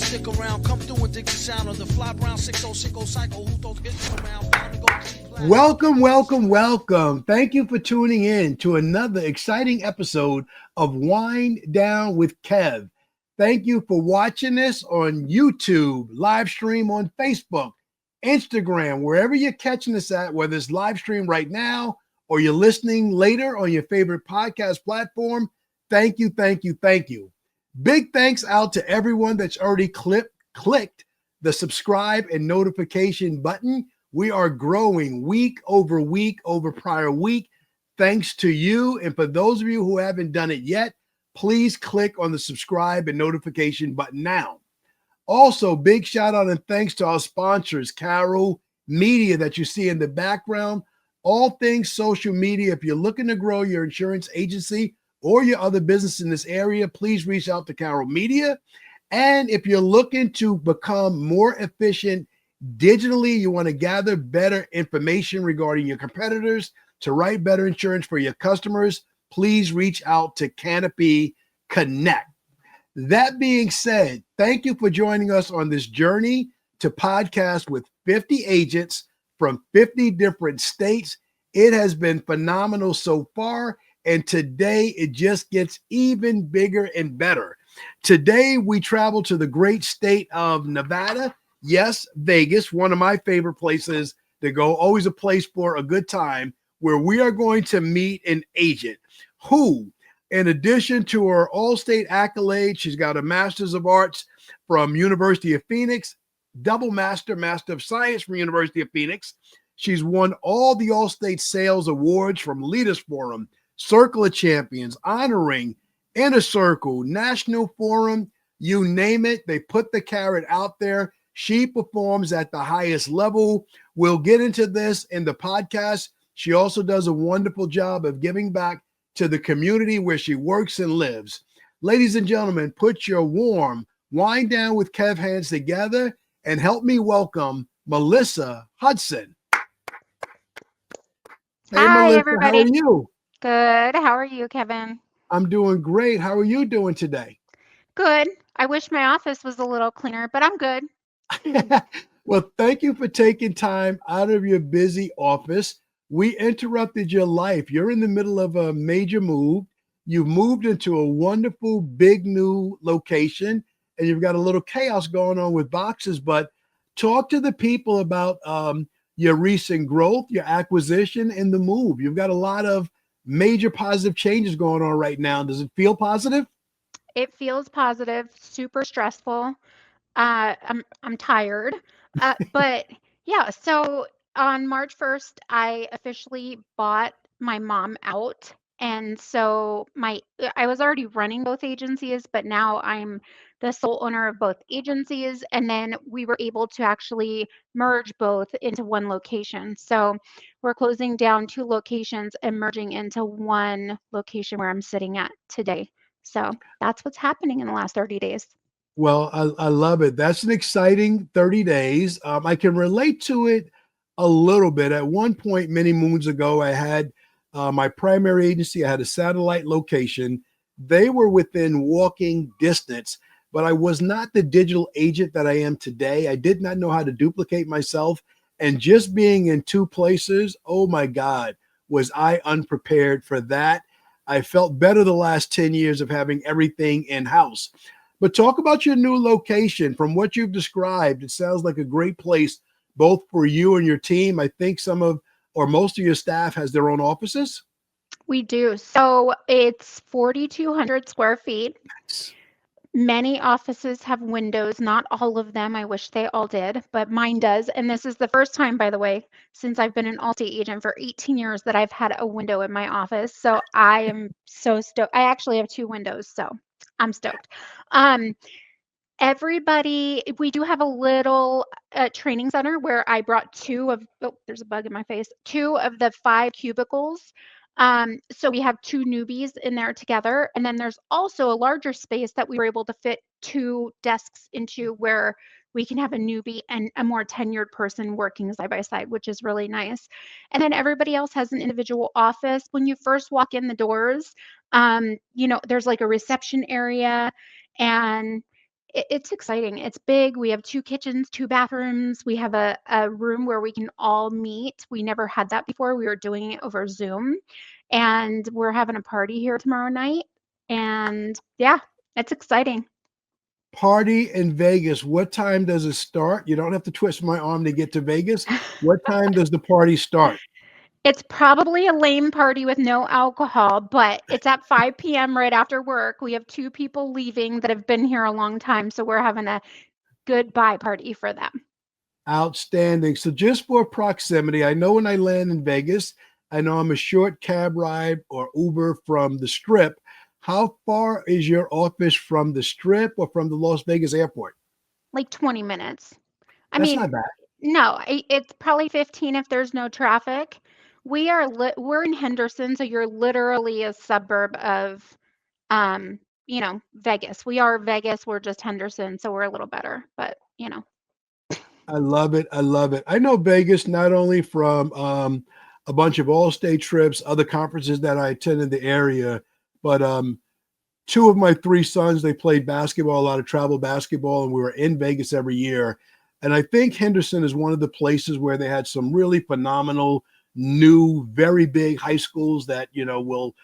stick around, come through and dig the sound of the fly brown 6060 cycle. Who those hits around? Bound to go to Welcome, welcome, welcome. Thank you for tuning in to another exciting episode of Wine Down with Kev. Thank you for watching this on YouTube, live stream on Facebook, Instagram, wherever you're catching us at, whether it's live stream right now or you're listening later on your favorite podcast platform. Thank you, thank you, thank you. Big thanks out to everyone that's already clicked the subscribe and notification button. We are growing week over prior week. Thanks to you. And for those of you who haven't done it yet, please click on the subscribe and notification button now. Also, big shout out and thanks to our sponsors, Carol Media that you see in the background. All things social media. If you're looking to grow your insurance agency or your other business in this area, please reach out to Carol Media. And if you're looking to become more efficient digitally, you want to gather better information regarding your competitors to write better insurance for your customers, please reach out to Canopy Connect. That being said, thank you for joining us on this journey to podcast with 50 agents from 50 different states. It has been phenomenal so far, and today it just gets even bigger and better. Today we travel to the great state of Nevada. Yes, Vegas, one of my favorite places to go, always a place for a good time, where we are going to meet an agent who, in addition to her all-state accolade, she's got a Master's of Arts from University of Phoenix, double Master of Science from University of Phoenix. She's won all the all-state sales awards from Leaders Forum, Circle of Champions, Honor Ring, Inner Circle, National Forum, you name it. They put the carrot out there. She performs at the highest level. We'll get into this in the podcast. She also does a wonderful job of giving back to the community where she works and lives. Ladies and gentlemen, put your warm Wine Down with Kev hands together and help me welcome Melissa Hudson. Hey, Hi, Melissa, everybody. how are you? Good. How are you, Kevin? I'm doing great. How are you doing today? Good. I wish my office was a little cleaner, but I'm good. Well, thank you for taking time out of your busy office. We interrupted your life. You're in the middle of a major move. You've moved into a wonderful, big new location, and you've got a little chaos going on with boxes. But talk to the people about your recent growth, your acquisition, and the move. You've got a lot of major positive changes going on right now. Does it feel positive? It feels positive, super stressful. I'm tired. But yeah, so on March 1st, I officially bought my mom out. And so I was already running both agencies, but now I'm the sole owner of both agencies. And then we were able to actually merge both into one location. So we're closing down 2 locations and merging into one location where I'm sitting at today. So that's what's happening in the last 30 days. Well, I love it. That's an exciting 30 days. I can relate to it a little bit. At one point, many moons ago, I had my primary agency. I had a satellite location. They were within walking distance, but I was not the digital agent that I am today. I did not know how to duplicate myself. And just being in 2 places, oh my God, was I unprepared for that. I felt better the last 10 years of having everything in-house. But talk about your new location. From what you've described, it sounds like a great place, both for you and your team. I think some of or most of your staff has their own offices. We do. So it's 4,200 square feet. Many offices have windows, not all of them. I wish they all did, but mine does. And this is the first time, by the way, since I've been an Allstate agent for 18 years that I've had a window in my office. So I am so stoked. I actually have 2 windows, so I'm stoked. Everybody, we do have a little training center where I brought 2 of, oh, there's a bug in my face, 2 of the 5 cubicles. So we have 2 newbies in there together. And then there's also a larger space that we were able to fit 2 desks into where we can have a newbie and a more tenured person working side by side, which is really nice. And then everybody else has an individual office. When you first walk in the doors, there's like a reception area, and It's exciting. It's big. We have 2 kitchens, 2 bathrooms. We have a room where we can all meet. We never had that before. We were doing it over Zoom, and we're having a party here tomorrow night. And yeah, it's exciting. Party in Vegas. What time does it start? You don't have to twist my arm to get to Vegas. What time does the party start? It's probably a lame party with no alcohol, but it's at 5 p.m. right after work. We have 2 people leaving that have been here a long time, so we're having a goodbye party for them. Outstanding. So just for proximity, I know when I land in Vegas, I know I'm a short cab ride or Uber from the Strip. How far is your office from the Strip or from the Las Vegas airport? Like 20 minutes. I That's mean, not bad. no, it's probably 15 if there's no traffic. We're in Henderson, so you're literally a suburb of Vegas. We are Vegas, we're just Henderson, so we're a little better, but I love it. I love it. I know Vegas not only from a bunch of all-state trips, other conferences that I attend in the area, but 2 of my 3 sons, they played basketball, a lot of travel basketball, and we were in Vegas every year. And I think Henderson is one of the places where they had some really phenomenal, new, very big high schools that, will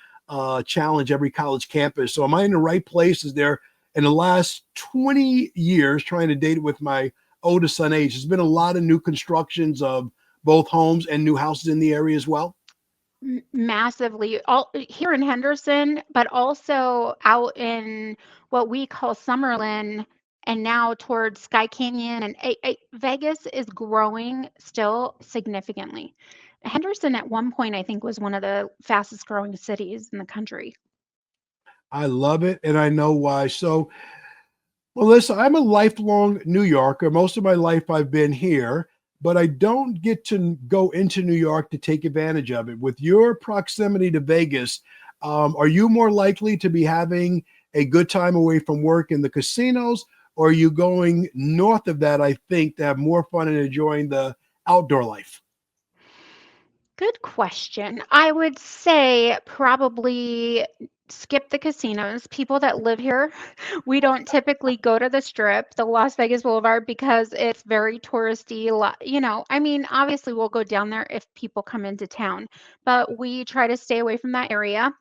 challenge every college campus. So am I in the right place? Is there, in the last 20 years, trying to date it with my oldest son age, there's been a lot of new constructions of both homes and new houses in the area as well? massively all here in Henderson, but also out in what we call Summerlin and now towards Sky Canyon and Vegas is growing still significantly. Henderson at one point I think was one of the fastest growing cities in the country. I love it, and I know why. So, Melissa, I'm a lifelong New Yorker. Most of my life I've been here, but I don't get to go into New York to take advantage of it. With your proximity to Vegas, are you more likely to be having a good time away from work in the casinos, or are you going north of that, I think, to have more fun and enjoying the outdoor life? Good question. I would say probably skip the casinos. People that live here, we don't typically go to the Strip, the Las Vegas Boulevard, because it's very touristy. I mean, obviously we'll go down there if people come into town, but we try to stay away from that area.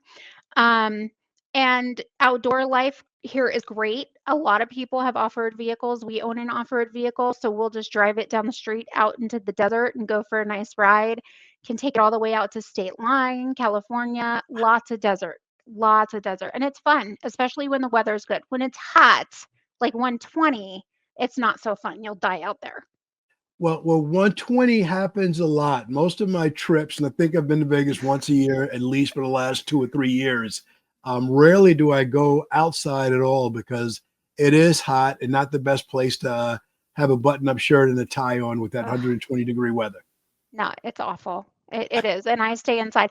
Um, and outdoor life here is great. A lot of people have off-road vehicles. We own an off-road vehicle, so we'll just drive it down the street out into the desert and go for a nice ride. Can take it all the way out to State Line, California. Lots of desert. And it's fun, especially when the weather's good. When it's hot, like 120, it's not so fun. You'll die out there. Well, 120 happens a lot. Most of my trips, and I think I've been to Vegas once a year, at least for the last 2 or 3 years. Rarely do I go outside at all because it is hot and not the best place to have a button-up shirt and a tie on with that 120-degree weather. No, it's awful. It is. And I stay inside.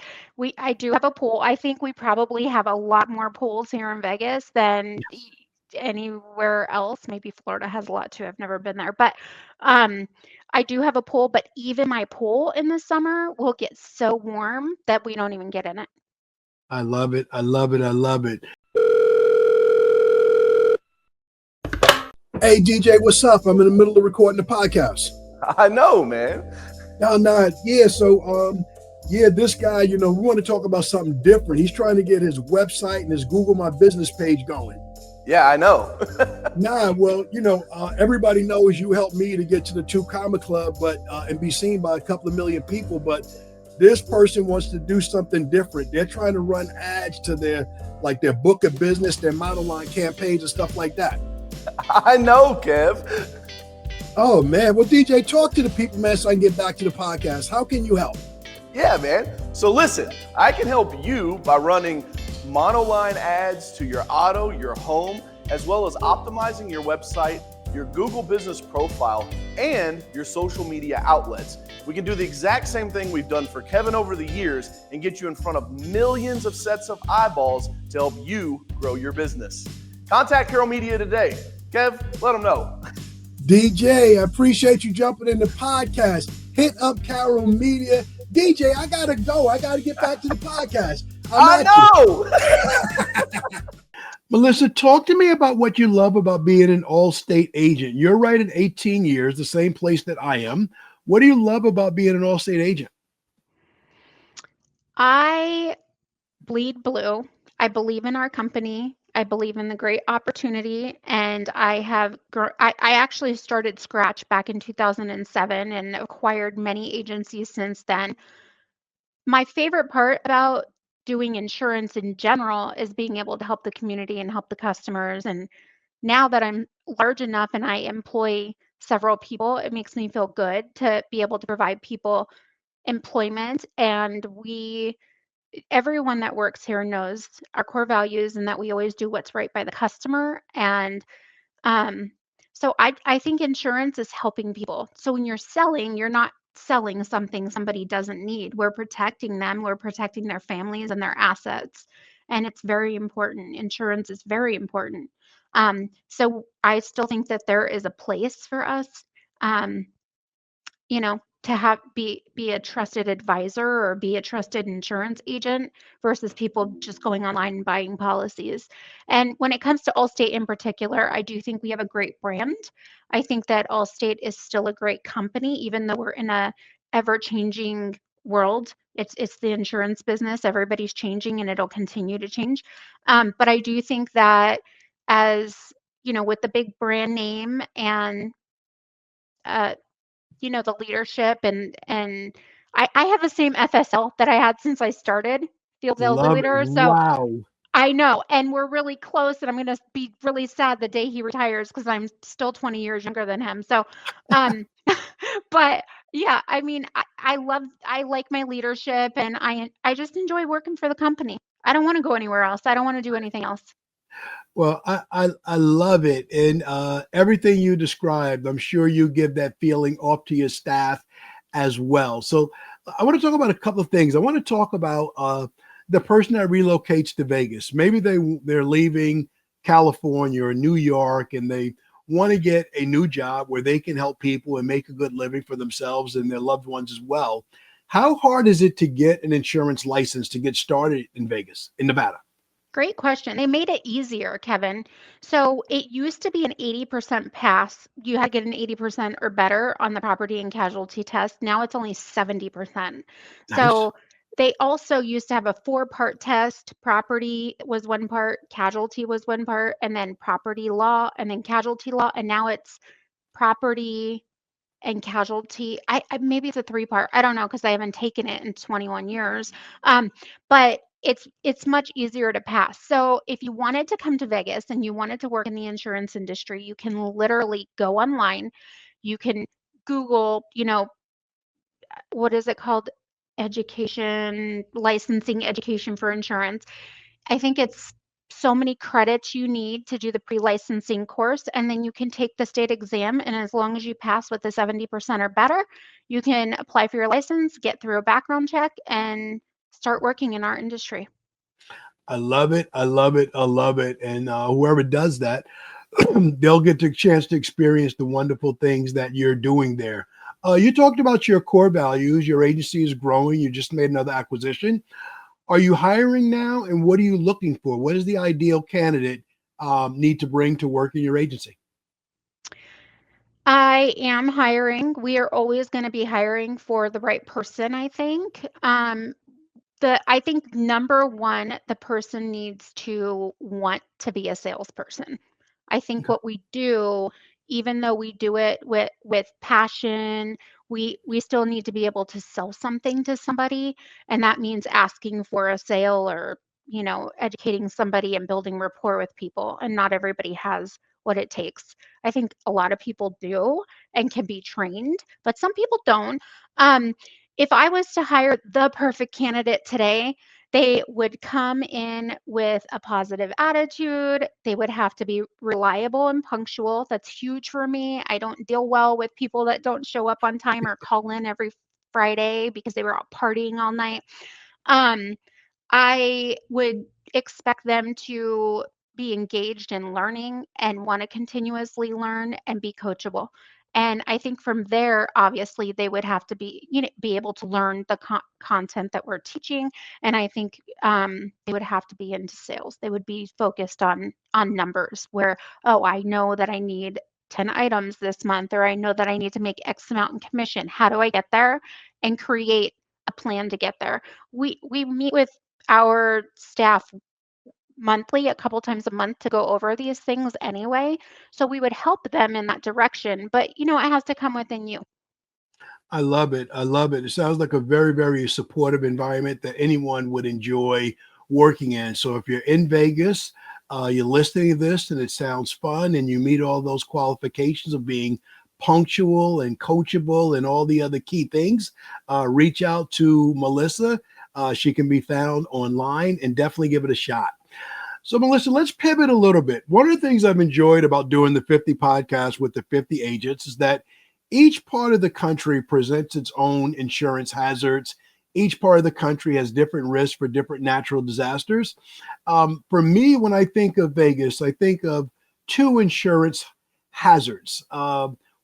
I do have a pool. I think we probably have a lot more pools here in Vegas than anywhere else. Maybe Florida has a lot too. I've never been there. But I do have a pool, but even my pool in the summer will get so warm that we don't even get in it. I love it. I love it. I love it. Hey, DJ, what's up? I'm in the middle of recording the podcast. I know, man. No. Yeah. So, this guy, we want to talk about something different. He's trying to get his website and his Google My Business page going. Yeah, I know. Everybody knows you helped me to get to the 2 Comma Club, and be seen by a couple of million people. But this person wants to do something different. They're trying to run ads to their book of business, their model line campaigns and stuff like that. I know, Kev. Oh, man. Well, DJ, talk to the people, man, so I can get back to the podcast. How can you help? Yeah, man. So listen, I can help you by running monoline ads to your auto, your home, as well as optimizing your website, your Google business profile, and your social media outlets. We can do the exact same thing we've done for Kevin over the years and get you in front of millions of sets of eyeballs to help you grow your business. Contact Carroll Media today. Kev, let them know. DJ, I appreciate you jumping in the podcast. Hit up Carroll Media. DJ, I gotta go. I gotta get back to the podcast. I know. Melissa, talk to me about what you love about being an all-state agent. You're right at 18 years, the same place that I am. What do you love about being an all-state agent? I bleed blue. I believe in our company. I believe in the great opportunity, and I actually started scratch back in 2007 and acquired many agencies since then. My favorite part about doing insurance in general is being able to help the community and help the customers. And now that I'm large enough and I employ several people, it makes me feel good to be able to provide people employment. And everyone that works here knows our core values and that we always do what's right by the customer. And um, so I think insurance is helping people. So when you're selling, you're not selling something somebody doesn't need. We're protecting them, we're protecting their families and their assets. And it's very important. Insurance is very important. So I still think that there is a place for us. Um, to have be a trusted advisor or be a trusted insurance agent versus people just going online and buying policies. And when it comes to Allstate in particular, I do think we have a great brand. I think that Allstate is still a great company, even though we're in a ever-changing world. It's the insurance business. Everybody's changing and it'll continue to change. But I do think that as with the big brand name and uh, the leadership and I have the same FSL that I had since I started, field sales Love it. leader. So Wow. I know, and we're really close, and I'm going to be really sad the day he retires because I'm still 20 years younger than him. So, um, but yeah, I mean, I like my leadership, and I just enjoy working for the company. I don't want to go anywhere else. I don't want to do anything else. Well, I love it. And everything you described, I'm sure you give that feeling off to your staff as well. So I want to talk about a couple of things. I want to talk about the person that relocates to Vegas. Maybe they're leaving California or New York and they want to get a new job where they can help people and make a good living for themselves and their loved ones as well. How hard is it to get an insurance license to get started in Vegas, in Nevada? Great question. They made it easier, Kevin. So it used to be an 80% pass. You had to get an 80% or better on the property and casualty test. Now it's only 70%. Nice. So they also used to have a 4-part test. Property was one part, casualty was one part, and then property law, and then casualty law. And now it's property and casualty. I maybe it's a 3-part. I don't know because I haven't taken it in 21 years. But it's much easier to pass. So if you wanted to come to Vegas and you wanted to work in the insurance industry, you can literally go online. You can Google, what is it called? Licensing education for insurance. I think it's so many credits you need to do the pre-licensing course, and then you can take the state exam. And as long as you pass with the 70% or better, you can apply for your license, get through a background check, and start working in our industry. I love it. I love it. I love it. And whoever does that, they'll get the chance to experience the wonderful things that you're doing there. You talked about your core values. Your agency is growing. You just made another acquisition. Are you hiring now? And what are you looking for? What does the ideal candidate need to bring to work in your agency? I am hiring. We are always going to be hiring for the right person, I think. I think number one, the person needs to want to be a salesperson. I think what we do, even though we do it with passion, we still need to be able to sell something to somebody, and that means asking for a sale or educating somebody and building rapport with people. And not everybody has what it takes. I think a lot of people do and can be trained, but some people don't. If I was to hire the perfect candidate today, they would come in with a positive attitude. They would have to be reliable and punctual. That's huge for me. I don't deal well with people that don't show up on time or call in every Friday because they were out partying all night. Um, I would expect them to be engaged in learning and want to continuously learn and be coachable. And I think from there, obviously, they would have to be, be able to learn the content that we're teaching. And I think they would have to be into sales. They would be focused on numbers where, oh, I know that I need 10 items this month, or I know that I need to make X amount in commission. How do I get there? And create a plan to get there. We meet with our staff monthly, a couple times a month, to go over these things anyway. So we would help them in that direction, but it has to come within you. I love it. I love it. It sounds like a very, very supportive environment that anyone would enjoy working in. So if you're in Vegas, you're listening to this and it sounds fun and you meet all those qualifications of being punctual and coachable and all the other key things, reach out to Melissa. She can be found online, and definitely give it a shot. So Melissa, let's pivot a little bit. One of the things I've enjoyed about doing the 50 podcast with the 50 agents is that each part of the country presents its own insurance hazards. Each part of the country has different risks for different natural disasters. For me, when I think of Vegas, I think of two insurance hazards.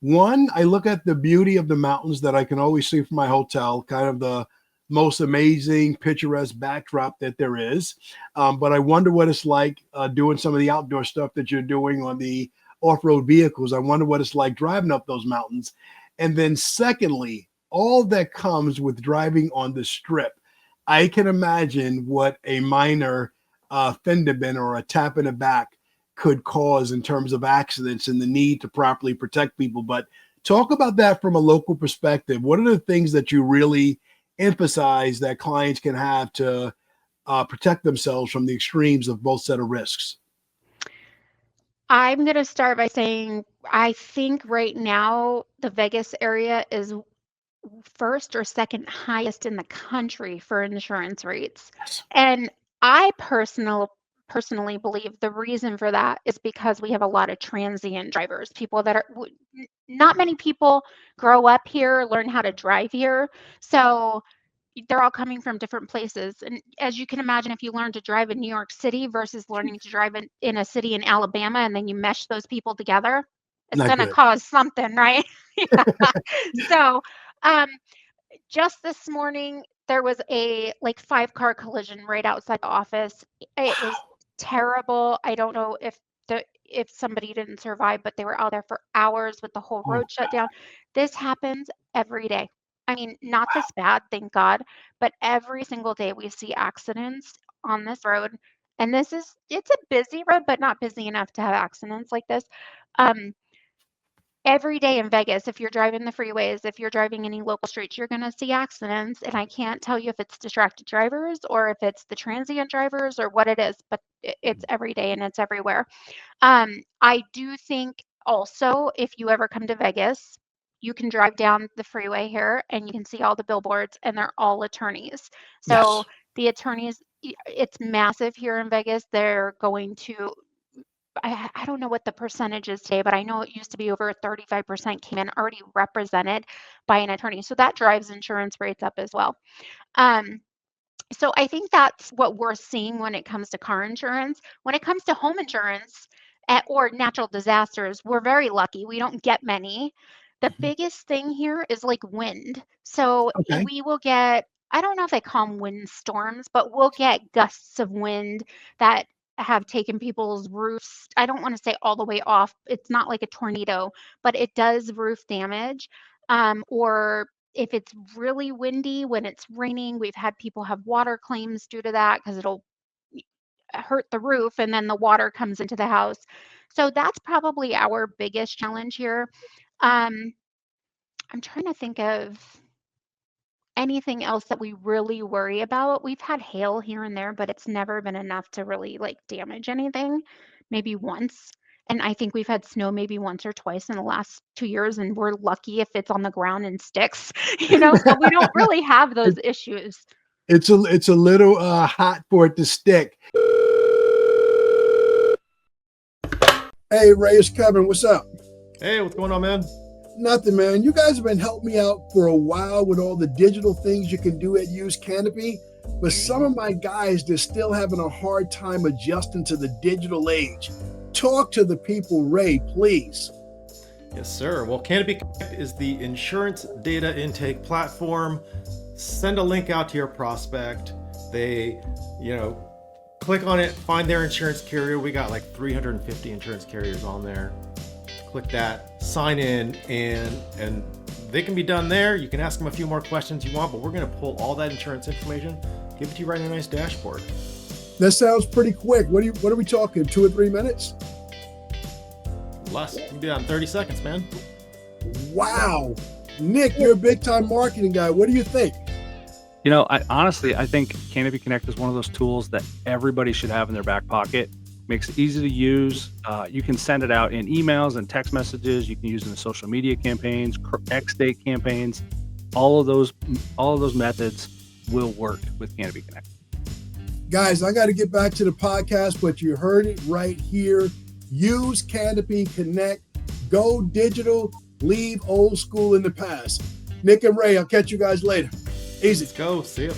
One, I look at the beauty of the mountains that I can always see from my hotel, kind of the most amazing, picturesque backdrop that there is. But I wonder what it's like doing some of the outdoor stuff that you're doing on the off-road vehicles. I wonder what it's like driving up those mountains. And then secondly, all that comes with driving on the strip. I can imagine what a minor fender bender or a tap in the back could cause in terms of accidents and the need to properly protect people. But talk about that from a local perspective. What are the things that you really emphasize that clients can have to protect themselves from the extremes of both set of risks? I'm going to start by saying I think right now the Vegas area is first or second highest in the country for insurance rates. Yes. And I personally believe the reason for that is because we have a lot of transient drivers, people that are not many people grow up here, learn how to drive here. So they're all coming from different places. And as you can imagine, if you learn to drive in New York City versus learning to drive in a city in Alabama, and then you mesh those people together, it's going to cause something, right? Yeah. So just this morning, there was a 5-car collision right outside the office. It was terrible. I don't know if somebody didn't survive, but they were out there for hours with the whole road shut down. This happens every day. I mean, not this bad, thank God, but every single day we see accidents on this road. And it's a busy road, but not busy enough to have accidents like this. Every day in Vegas, if you're driving the freeways, if you're driving any local streets, you're going to see accidents. And I can't tell you if it's distracted drivers or if it's the transient drivers or what it is, but it's every day and it's everywhere. I do think also, if you ever come to Vegas, you can drive down the freeway here and you can see all the billboards, and they're all attorneys. So Yes. the attorneys, it's massive here in Vegas. They're going to, I don't know what the percentage is today, but I know it used to be over 35% came in already represented by an attorney. So that drives insurance rates up as well. So I think that's what we're seeing when it comes to car insurance. When it comes to home insurance or natural disasters, we're very lucky. We don't get many. The biggest thing here is wind. So Okay. we will get, I don't know if they call them windstorms, but we'll get gusts of wind that have taken people's roofs. I don't want to say all the way off. It's not like a tornado, but it does roof damage. Or if it's really windy when it's raining, we've had people have water claims due to that because it'll hurt the roof and then the water comes into the house. So that's probably our biggest challenge here. I'm trying to think of anything else that we really worry about. We've had hail here and there, but it's never been enough to really damage anything. Maybe once. And I think we've had snow maybe once or twice in the last 2 years, and we're lucky if it's on the ground and sticks, so we don't really have those issues. It's a little hot for it to stick. Hey, Ray, it's Kevin. What's up? Hey, what's going on, man? Nothing, man. You guys have been helping me out for a while with all the digital things you can do at Use Canopy, but some of my guys, they're still having a hard time adjusting to the digital age. Talk to the people, Ray, please. Yes, sir. Well, Canopy Connect is the insurance data intake platform. Send a link out to your prospect. They, click on it, find their insurance carrier. We got like 350 insurance carriers on there. Click that, sign in, and they can be done there. You can ask them a few more questions you want, but we're going to pull all that insurance information, give it to you right in a nice dashboard. That sounds pretty quick. What are we talking? 2 or 3 minutes? Less. You can do that in 30 seconds, man. Wow. Nick, you're a big time marketing guy. What do you think? I think Canopy Connect is one of those tools that everybody should have in their back pocket. Makes it easy to use. You can send it out in emails and text messages. You can use it in social media campaigns, X-Date campaigns. All of those methods will work with Canopy Connect. Guys, I got to get back to the podcast, but you heard it right here. Use Canopy Connect. Go digital. Leave old school in the past. Nick and Ray, I'll catch you guys later. Easy. Let's go. See ya.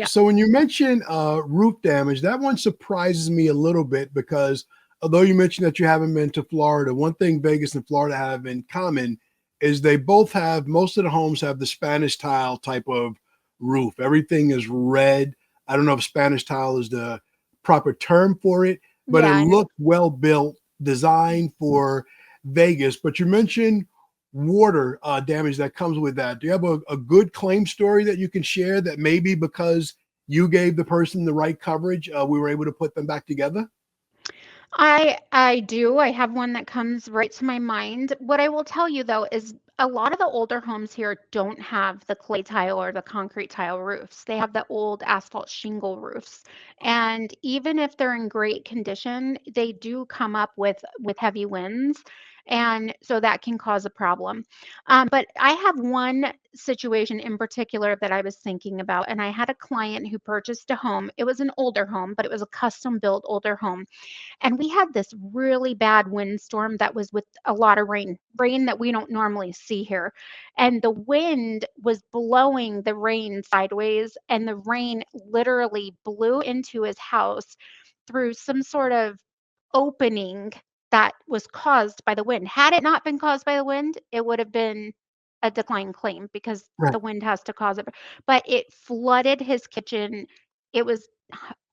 So when you mention roof damage, that one surprises me a little bit because although you mentioned that you haven't been to Florida, one thing Vegas and Florida have in common is they both have, most of the homes have the Spanish tile type of roof. Everything is red. I don't know if Spanish tile is the proper term for it, but it looks well built, designed for Vegas. But you mentioned water damage that comes with that. Do you have a good claim story that you can share that maybe because you gave the person the right coverage, we were able to put them back together? I do. I have one that comes right to my mind. What I will tell you though is a lot of the older homes here don't have the clay tile or the concrete tile roofs. They have the old asphalt shingle roofs. And even if they're in great condition, they do come up with heavy winds. And so that can cause a problem. But I have one situation in particular that I was thinking about. And I had a client who purchased a home. It was an older home, but it was a custom built older home. And we had this really bad windstorm that was with a lot of rain that we don't normally see here. And the wind was blowing the rain sideways, and the rain literally blew into his house through some sort of opening that was caused by the wind. Had it not been caused by the wind, it would have been a decline claim because the wind has to cause it. But it flooded his kitchen. It was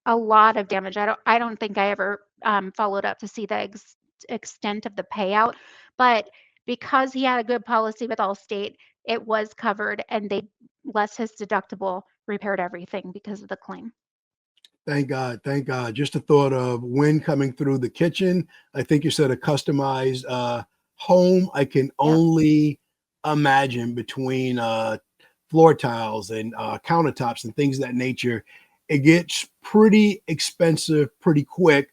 a lot of damage. I don't think I ever followed up to see the extent of the payout, but because he had a good policy with Allstate, it was covered, and they, less his deductible, repaired everything because of the claim. Thank God. Thank God. Just the thought of wind coming through the kitchen. I think you said a customized home. I can only imagine between floor tiles and countertops and things of that nature. It gets pretty expensive pretty quick.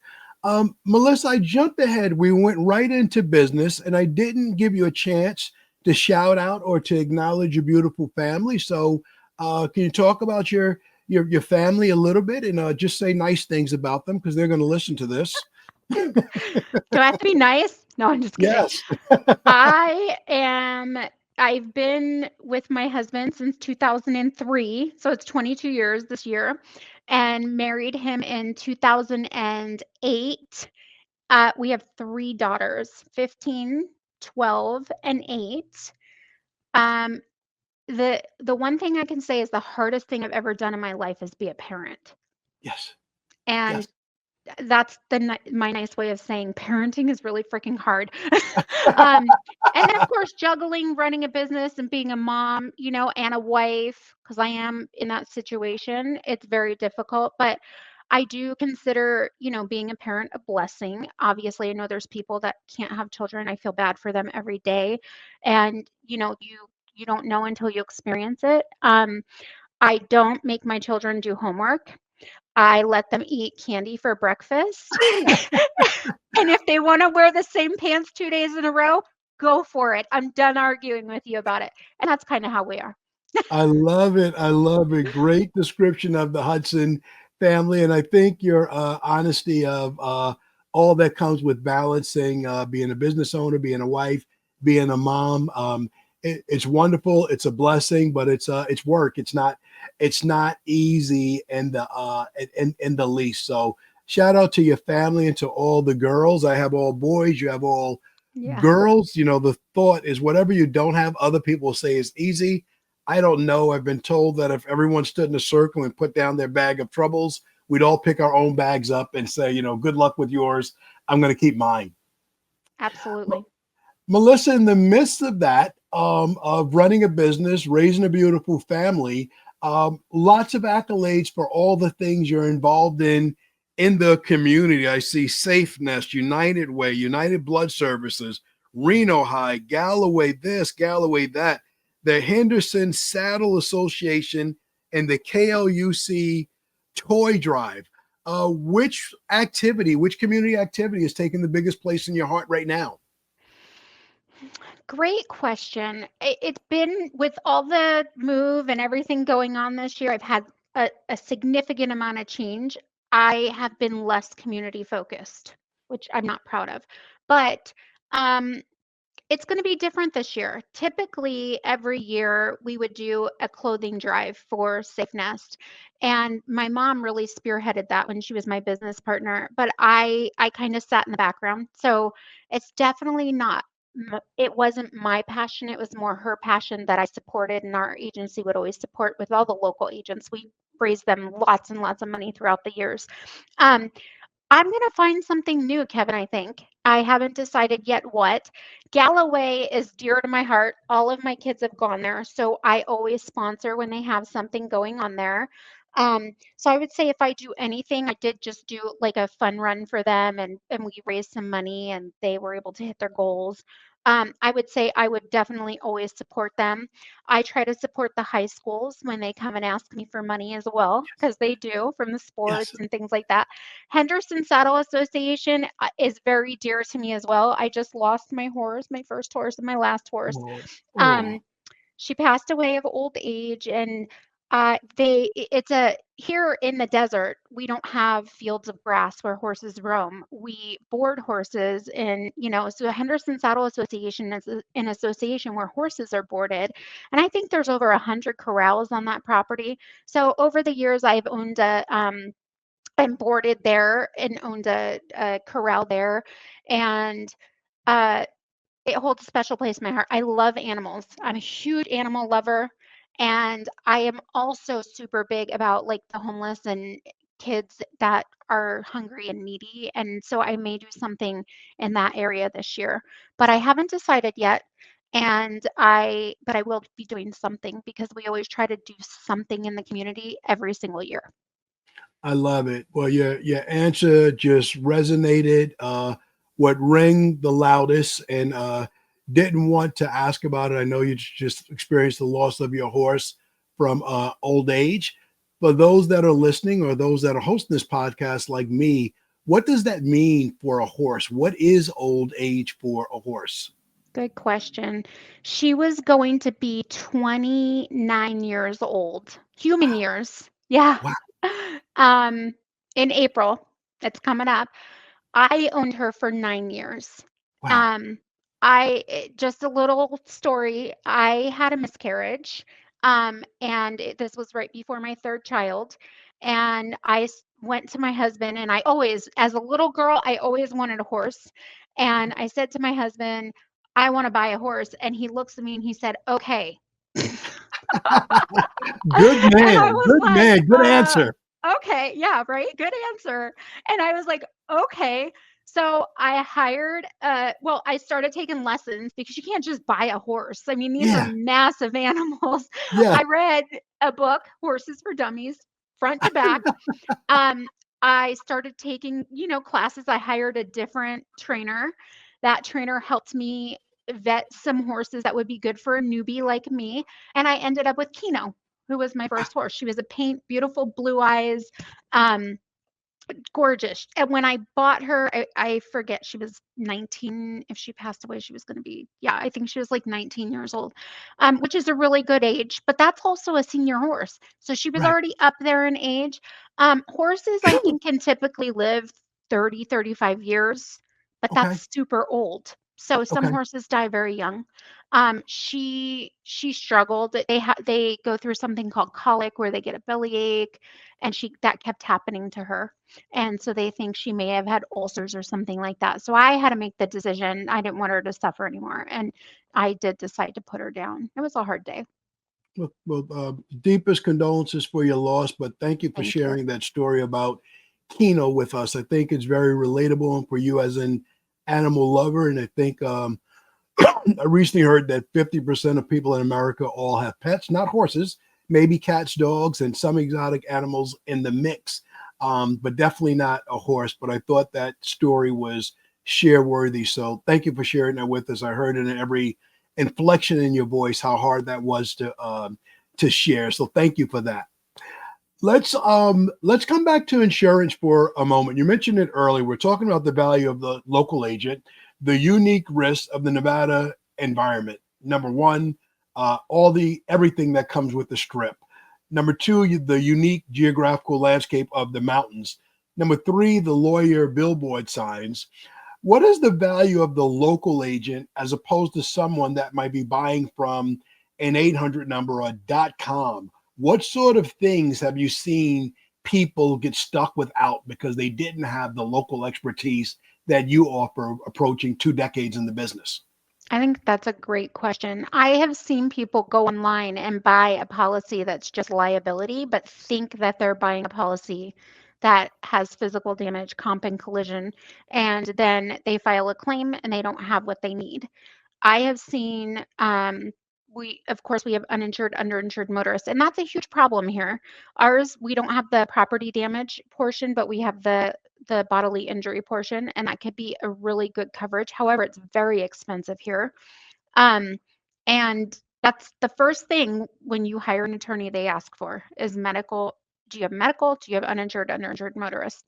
Melissa, I jumped ahead. We went right into business, and I didn't give you a chance to shout out or to acknowledge your beautiful family. So can you talk about your family a little bit and just say nice things about them because they're going to listen to this? Do I have to be nice? No, I'm just kidding. Yes. I've been with my husband since 2003, so it's 22 years this year, and married him in 2008. We have 3 daughters, 15, 12, and 8. The one thing I can say is the hardest thing I've ever done in my life is be a parent. Yes. And that's my nice way of saying parenting is really freaking hard. And then of course, juggling, running a business and being a mom, and a wife, because I am in that situation. It's very difficult, but I do consider, being a parent a blessing. Obviously, I know there's people that can't have children. I feel bad for them every day. And, you don't know until you experience it. I don't make my children do homework. I let them eat candy for breakfast. And if they want to wear the same pants 2 days in a row, go for it. I'm done arguing with you about it. And that's kind of how we are. I love it. I love it. Great description of the Hudson family. And I think your honesty of all that comes with balancing, being a business owner, being a wife, being a mom. It's wonderful. It's a blessing, but it's work. It's not easy in the least. So shout out to your family and to all the girls. I have all boys. You have all Yeah. Girls, the thought is whatever you don't have, other people say is easy. I don't know. I've been told that if everyone stood in a circle and put down their bag of troubles, we'd all pick our own bags up and say, good luck with yours. I'm going to keep mine. Absolutely. Melissa, in the midst of that, of running a business, raising a beautiful family, lots of accolades for all the things you're involved in the community. I see Safe Nest, United Way, United Blood Services, Reno High, Galloway this, Galloway that, the Henderson Saddle Association, and the KLUC Toy Drive. Which community activity is taking the biggest place in your heart right now? Great question. It's been with all the move and everything going on this year, I've had a significant amount of change. I have been less community focused, which I'm not proud of. But it's going to be different this year. Typically, every year we would do a clothing drive for Safe Nest, and my mom really spearheaded that when she was my business partner. But I kind of sat in the background, so it's definitely not. It wasn't my passion. It was more her passion that I supported, and our agency would always support with all the local agents. We raised them lots and lots of money throughout the years. Um, I'm going to find something new, Kevin, I think. I haven't decided yet what. Galloway is dear to my heart. All of my kids have gone there, so I always sponsor when they have something going on there. So I would say if I do anything, I did just do like a fun run for them and we raised some money and they were able to hit their goals. I would say I would definitely always support them. I try to support the high schools when they come and ask me for money as well, because they do from the Yes. sports and things like that. Henderson Saddle Association is very dear to me as well. I just lost my horse, my first horse and my last horse. Oh, oh, Um, she passed away of old age, and it's a here in the desert, we don't have fields of grass where horses roam. We board horses, and so the Henderson Saddle Association is an association where horses are boarded, and I think there's over 100 corrals on that property. So over the years, I've owned I'm boarded there and owned a corral there, and uh, it holds a special place in my heart. I love animals. I'm a huge animal lover, and I am also super big about like the homeless and kids that are hungry and needy. And so I may do something in that area this year, but I haven't decided yet. But I will be doing something because we always try to do something in the community every single year. I love it. Well, your answer just resonated. What rang the loudest, and didn't want to ask about it. I know you just experienced the loss of your horse from old age. For those that are listening or those that are hosting this podcast like me, what does that mean for a horse? What is old age for a horse? Good question. She was going to be 29 years old, human years. Yeah. Wow. Um, in April, it's coming up. I owned her for 9 years. Wow. Um, just a little story. I had a miscarriage, and this was right before my third child. And went to my husband, and I always, as a little girl, I always wanted a horse. And I said to my husband, I want to buy a horse. And he looks at me and he said, okay. Good And I man. was Good like, man. Good answer. okay, yeah, right. Good answer. And I was like, okay. So I hired, well, I started taking lessons because you can't just buy a horse. I mean, these are Yeah. massive animals. Yeah. I read a book, Horses for Dummies, front to back. I started taking, classes. I hired a different trainer. That trainer helped me vet some horses that would be good for a newbie like me. And I ended up with Kino, who was my first horse. She was a paint, beautiful blue eyes, um, gorgeous. And when I bought her, I forget, she was 19. If she passed away, she was going to be, yeah, I think she was like 19 years old, which is a really good age, but that's also a senior horse. So she was Right. already up there in age. Horses, I think, can typically live 30, 35 years, but Okay. that's super old. So some Okay. horses die very young. She struggled. They go through something called colic where they get a bellyache, and that kept happening to her. And so they think she may have had ulcers or something like that. So I had to make the decision. I didn't want her to suffer anymore, and I did decide to put her down. It was a hard day. Deepest condolences for your loss, but thank you for Thank you. sharing that story about Kino with us. I think it's very relatable for you as an animal lover. And I think I recently heard that 50% of people in America all have pets, not horses, maybe cats, dogs, and some exotic animals in the mix, but definitely not a horse. But I thought that story was share worthy. So thank you for sharing that with us. I heard it in every inflection in your voice how hard that was to share. So thank you for that. Let's come back to insurance for a moment. You mentioned it earlier. We're talking about the value of the local agent, the unique risks of the Nevada environment. Number one, everything that comes with the strip. Number two, the unique geographical landscape of the mountains. Number three, the lawyer billboard signs. What is the value of the local agent as opposed to someone that might be buying from an 800 number or .com? What sort of things have you seen people get stuck without because they didn't have the local expertise that you offer approaching 2 decades in the business? I think that's a great question. I have seen people go online and buy a policy that's just liability, but think that they're buying a policy that has physical damage, comp, and collision, and then they file a claim and they don't have what they need. I have seen, of course, we have uninsured, underinsured motorists, and that's a huge problem here. Ours, we don't have the property damage portion, but we have the bodily injury portion, and that could be a really good coverage. However, it's very expensive here. And that's the first thing when you hire an attorney they ask for is medical. Do you have medical? Do you have uninsured, underinsured motorists?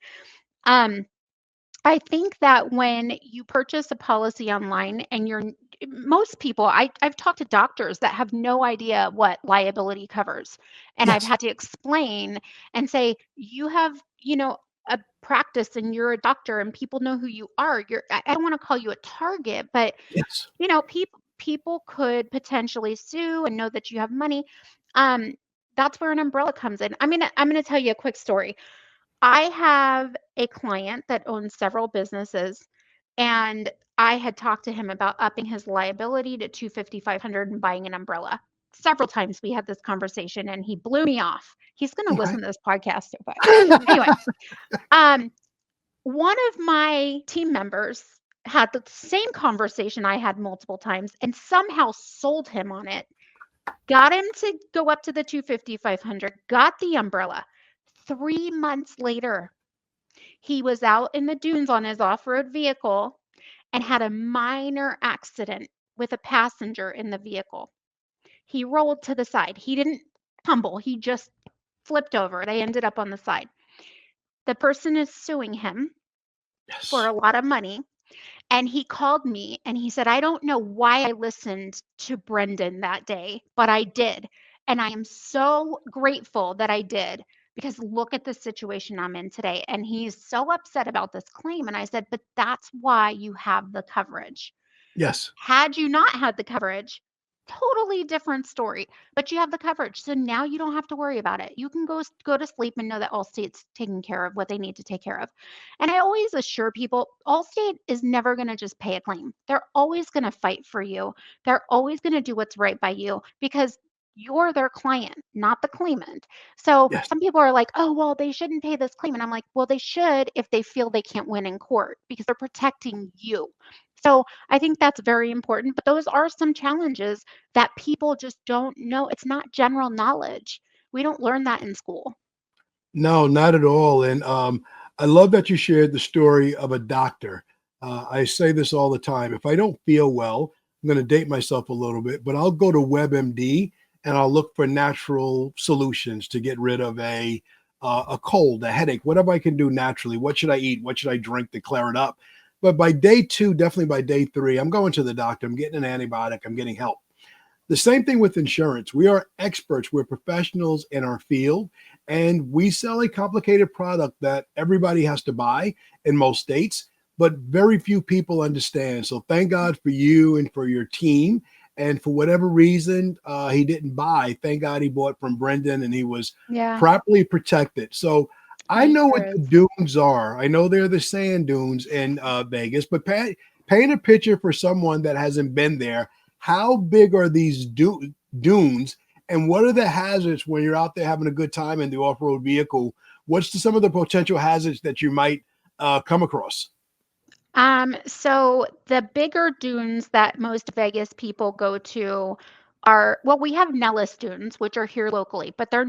I think that when you purchase a policy online and most people, I've talked to doctors that have no idea what liability covers. And I've Yes. had to explain and say, you have, a practice and you're a doctor and people know who you are. I don't want to call you a target, but Yes. people could potentially sue and know that you have money. That's where an umbrella comes in. I'm gonna tell you a quick story. I have a client that owns several businesses, and I had talked to him about upping his liability to 250, 500 and buying an umbrella. Several times we had this conversation and he blew me off. He's going to Okay. listen to this podcast. But anyway, one of my team members had the same conversation I had multiple times and somehow sold him on it. Got him to go up to the 250, 500, got the umbrella. 3 months later, he was out in the dunes on his off-road vehicle and had a minor accident with a passenger in the vehicle. He rolled to the side. He didn't tumble. He just flipped over. They ended up on the side. The person is suing him for a lot of money. And he called me and he said, I don't know why I listened to Brendan that day, but I did. And I am so grateful that I did because look at the situation I'm in today. And he's so upset about this claim. And I said, but that's why you have the coverage. Yes. Had you not had the coverage, totally different story, but you have the coverage. So now you don't have to worry about it. You can go to sleep and know that Allstate's taking care of what they need to take care of. And I always assure people, Allstate is never going to just pay a claim. They're always going to fight for you. They're always going to do what's right by you because you're their client, not the claimant. So Yes. some people are like, oh, well, they shouldn't pay this claim. And I'm like, well, they should if they feel they can't win in court because they're protecting you. So I think that's very important, but those are some challenges that people just don't know. It's not general knowledge. We don't learn that in school. No, not at all. And I love that you shared the story of a doctor. I say this all the time. If I don't feel well, I'm going to date myself a little bit, but I'll go to WebMD and I'll look for natural solutions to get rid of a cold, a headache, whatever I can do naturally. What should I eat? What should I drink to clear it up? But by day 2, definitely by day 3, I'm going to the doctor. I'm getting an antibiotic. I'm getting help. The same thing with insurance. We are experts. We're professionals in our field, and we sell a complicated product that everybody has to buy in most states. but very few people understand. So thank God for you and for your team. And for whatever reason, he didn't buy. Thank God he bought from Brendan and he was Yeah. properly protected. So I He know sure what the is. dunes are. I know they're the sand dunes in Vegas, but paint a picture for someone that hasn't been there. How big are these dunes, and what are the hazards when you're out there having a good time in the off-road vehicle? What's some of the potential hazards that you might come across? So the bigger dunes that most Vegas people go to are, well, we have Nellis dunes, which are here locally, but they're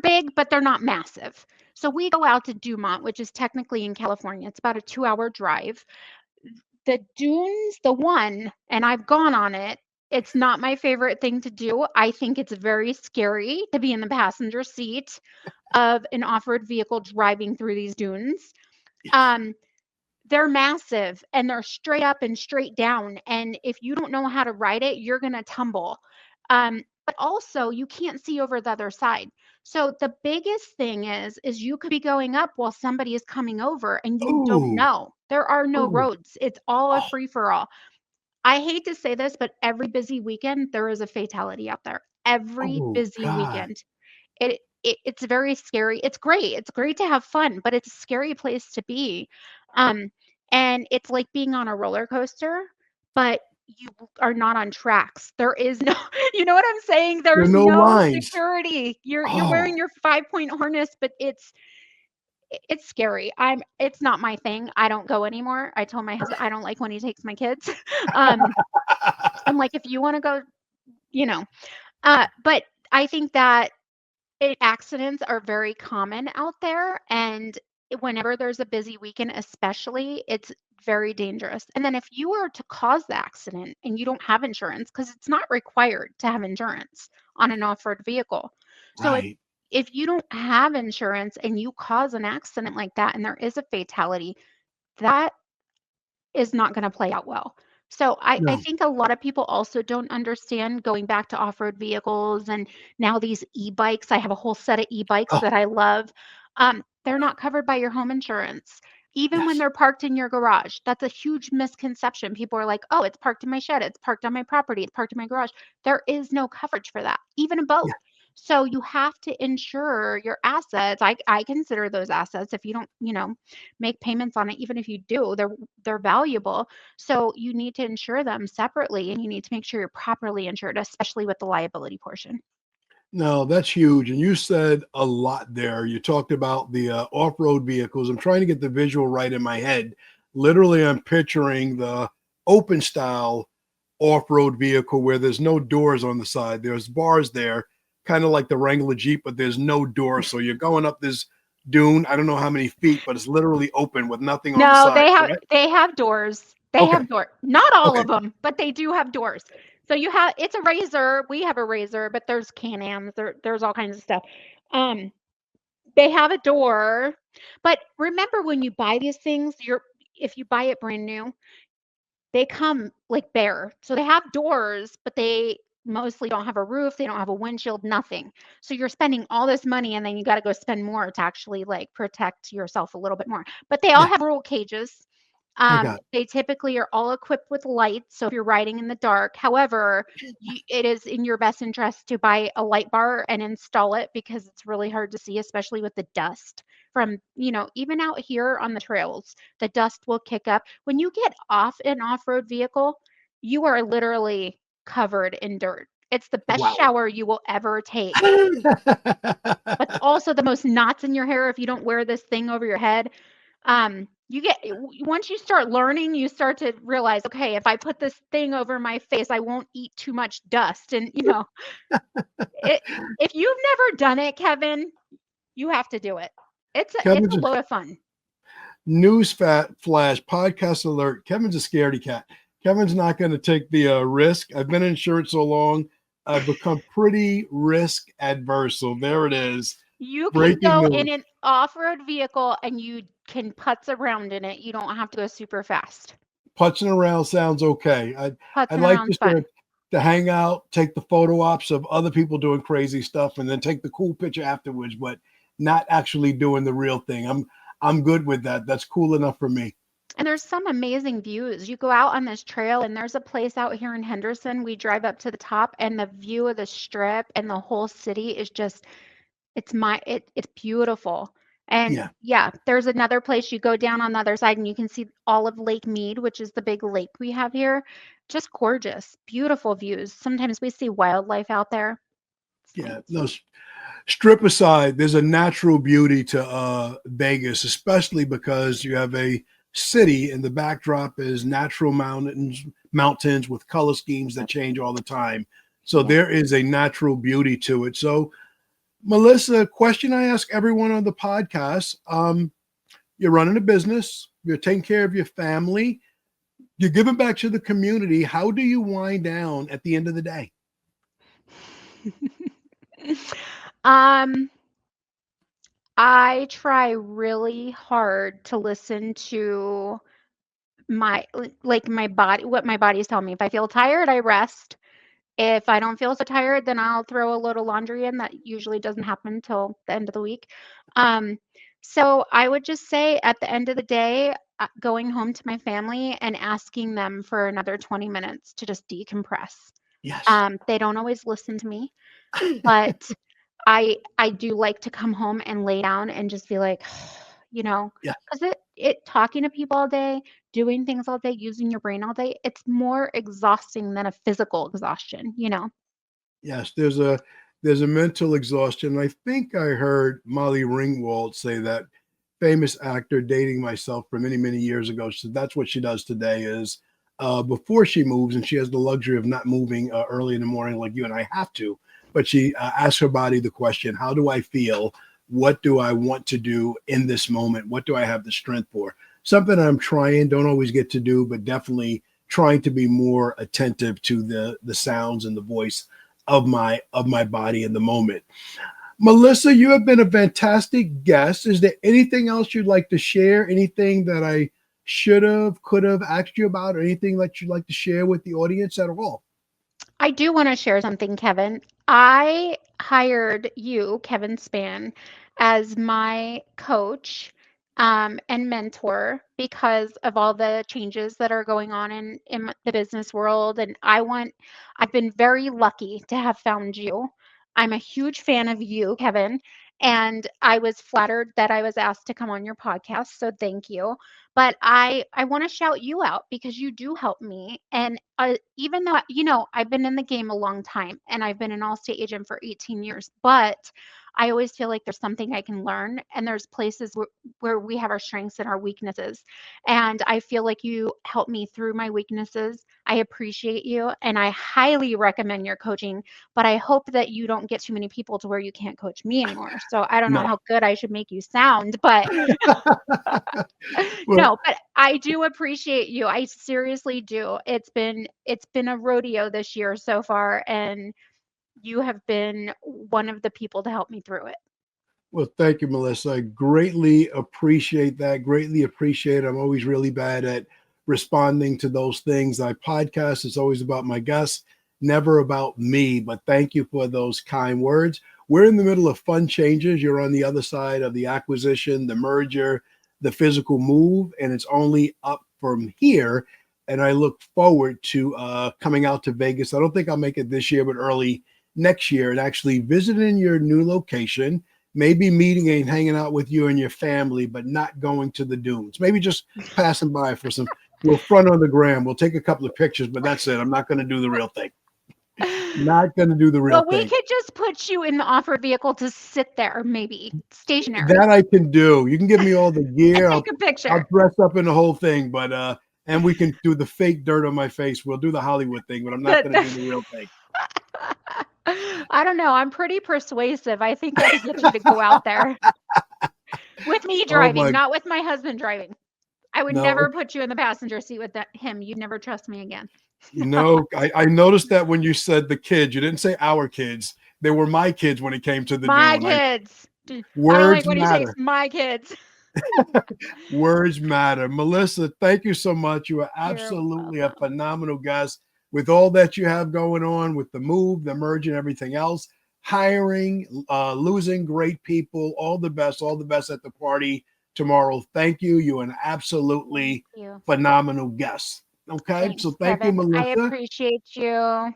big, but they're not massive. So we go out to Dumont, which is technically in California. It's about a 2-hour drive. The dunes, the one, and I've gone on it. It's not my favorite thing to do. I think it's very scary to be in the passenger seat of an off-road vehicle driving through these dunes. Um, they're massive and they're straight up and straight down. And if you don't know how to ride it, you're going to tumble. But also you can't see over the other side. So the biggest thing is you could be going up while somebody is coming over and you don't Oh, know. There are no oh, roads. It's all a oh, free for all. I hate to say this, but every busy weekend there is a fatality out there. Every oh, busy God. weekend. It's very scary. It's great. It's great to have fun, but it's a scary place to be. Um, and it's like being on a roller coaster, but you are not on tracks. There is no, you know what I'm saying? There are There's no no lines. security. You're Oh, wearing your 5-point harness, but it's scary. It's not my thing. I don't go anymore. I told my husband I don't like when he takes my kids. Um, I'm like, if you want to go, you know. But I think that accidents are very common out there, and whenever there's a busy weekend especially, it's very dangerous. And then if you were to cause the accident and you don't have insurance, because it's not required to have insurance on an off-road vehicle. So right. if you don't have insurance and you cause an accident like that and there is a fatality, that is not going to play out well. So I No. think a lot of people also don't understand going back to off-road vehicles and now these e-bikes. I have a whole set of e-bikes Oh, that I love. They're not covered by your home insurance, even when yes. they're parked in your garage. That's a huge misconception. People are like, oh, it's parked in my shed, it's parked on my property, it's parked in my garage. There is no coverage for that, even a boat. Yeah. So you have to insure your assets. I consider those assets. If you don't, make payments on it, even if you do, they're valuable. So you need to insure them separately and you need to make sure you're properly insured, especially with the liability portion. No, that's huge. And you said a lot there. You talked about the off-road vehicles. I'm trying to get the visual right in my head. Literally, I'm picturing the open style off-road vehicle where there's no doors on the side. There's bars there, kind of like the Wrangler Jeep, but there's no door. So you're going up this dune. I don't know how many feet, but it's literally open with nothing on the No, side, they have correct? they have doors. They Okay. have door. Not all Okay. of them, but they do have doors. So it's a razor. We have a razor, but there's Can-Ams. There's all kinds of stuff. Um, they have a door, but remember when you buy these things, if you buy it brand new, they come like bare. So they have doors, but they mostly don't have a roof, they don't have a windshield, nothing. So you're spending all this money and then you got to go spend more to actually like protect yourself a little bit more. But they all Yeah, have roll cages. I got it. They typically are all equipped with lights. So if you're riding in the dark, however, it is in your best interest to buy a light bar and install it because it's really hard to see, especially with the dust from, even out here on the trails, the dust will kick up. When you get off an off-road vehicle, you are literally covered in dirt. It's the best Wow. shower you will ever take, but also the most knots in your hair if you don't wear this thing over your head. Once you start learning, you start to realize, okay, if I put this thing over my face, I won't eat too much dust. And it, if you've never done it, Kevin, you have to do it. It's Kevin's a a load of fun. news flash podcast alert. Kevin's a scaredy cat. Kevin's not going to take the risk. I've been in insurance so long, I've become pretty risk adverse. So there it is. You can Breaking go in news. an off-road vehicle and you can putz around in it. You don't have to go super fast. Putzing around sounds okay. I'd Putzing like around's just fun. to hang out, take the photo ops of other people doing crazy stuff, and then take the cool picture afterwards, but not actually doing the real thing. I'm good with that. That's cool enough for me. And there's some amazing views. You go out on this trail, and there's a place out here in Henderson. We drive up to the top, and the view of the strip and the whole city is just it's beautiful. And Yeah. yeah, there's another place you go down on the other side and you can see all of Lake Mead, which is the big lake we have here. Just gorgeous, beautiful views. Sometimes we see wildlife out there. It's Yeah. nice. No, strip aside, there's a natural beauty to Vegas, especially because you have a city and the backdrop is natural mountains with color schemes that change all the time. So Yeah. there is a natural beauty to it. So Melissa, a question I ask everyone on the podcast. You're running a business, you're taking care of your family, you're giving back to the community. How do you wind down at the end of the day? I try really hard to listen to my body, what my body's telling me. If I feel tired, I rest. If I don't feel so tired, then I'll throw a load of laundry in. That usually doesn't happen till the end of the week. Um, so I would just say at the end of the day, going home to my family and asking them for another 20 minutes to just decompress. Yes. They don't always listen to me, but I do like to come home and lay down and just be like, Yeah. because it talking to people all day, doing things all day, using your brain all day, it's more exhausting than a physical exhaustion. Yes, there's a mental exhaustion. I think I heard Molly Ringwald say that, famous actor, dating myself for many, many years ago. So that's what she does today is before she moves, and she has the luxury of not moving early in the morning like you and I have to, but she asks her body the question, how do I feel? What do I want to do in this moment? What do I have the strength for? Something I'm trying, don't always get to do, but definitely trying to be more attentive to the sounds and the voice of my body in the moment. Melissa, you have been a fantastic guest. Is there anything else you'd like to share? Anything that I could have asked you about, or anything that you'd like to share with the audience at all? I do want to share something, Kevin. I hired you, Kevin Spann, as my coach and mentor because of all the changes that are going on in the business world. And I've been very lucky to have found you. I'm a huge fan of you, Kevin. And I was flattered that I was asked to come on your podcast. So thank you. But I want to shout you out because you do help me. And even though, I've been in the game a long time and I've been an Allstate agent for 18 years, but I always feel like there's something I can learn. And there's places where we have our strengths and our weaknesses. And I feel like you help me through my weaknesses. I appreciate you and I highly recommend your coaching, but I hope that you don't get too many people to where you can't coach me anymore. So I don't know No. how good I should make you sound, but Well, no, but I do appreciate you. I seriously do. It's been a rodeo this year so far, and you have been one of the people to help me through it. well, thank you, Melissa. I greatly appreciate that. Greatly appreciate it. I'm always really bad at responding to those things. I podcast is always about my guests, never about me. But thank you for those kind words. We're in the middle of fun changes. You're on the other side of the acquisition, the merger, the physical move, and it's only up from here. And I look forward to coming out to Vegas. I don't think I'll make it this year, but early next year, and actually visiting your new location, maybe meeting and hanging out with you and your family, but not going to the dunes. Maybe just passing by for some, we'll front on the gram. We'll take a couple of pictures, but that's it. I'm not going to do the real thing. Not going to do the real Well, we thing. could just put you in the off-road vehicle to sit there, maybe stationary. That I can do. You can give me all the gear. Take a picture. I'll dress up in the whole thing, but and we can do the fake dirt on my face. We'll do the Hollywood thing, but I'm not going to do the real thing. I don't know. I'm pretty persuasive. I think I could get you to go out there with me driving, not with my husband driving. I would never put you in the passenger seat with him. You'd never trust me again. I noticed that when you said the kids, you didn't say our kids. They were my kids when it came to the my dune. kids. Words I don't like when matter. you say my kids. Words matter. Melissa, thank you so much. You are absolutely a phenomenal guest with all that you have going on with the move, the merge, and everything else. Hiring, losing great people, all the best at the party. tomorrow. Thank you. You're an absolutely Thank you. phenomenal guest. Okay, Thanks, so thank you, Kevin. I Melissa. appreciate you.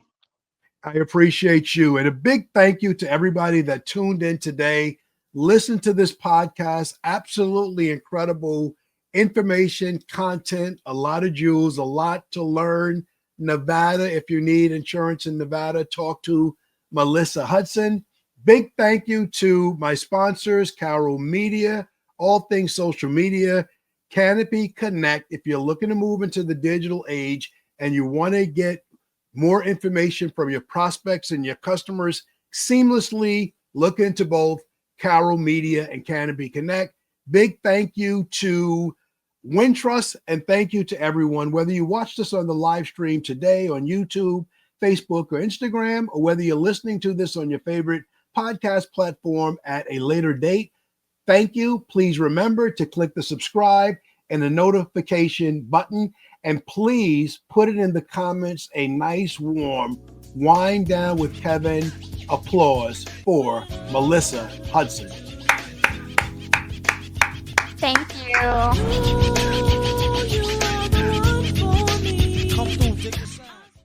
I appreciate you. And a big thank you to everybody that tuned in today. Listen to this podcast. Absolutely incredible information, content, a lot of jewels, a lot to learn. Nevada, if you need insurance in Nevada, talk to Melissa Hudson. Big thank you to my sponsors, Carol Media, all things social media, Canopy Connect. If you're looking to move into the digital age and you want to get more information from your prospects and your customers seamlessly, look into both Carol Media and Canopy Connect. Big thank you to Wintrust, and thank you to everyone, whether you watched us on the live stream today on YouTube, Facebook, or Instagram, or whether you're listening to this on your favorite podcast platform at a later date. Thank you. Please remember to click the subscribe and the notification button, and please put it in the comments a nice warm Wine Down with Kevin applause for Melissa Hudson. Thank you.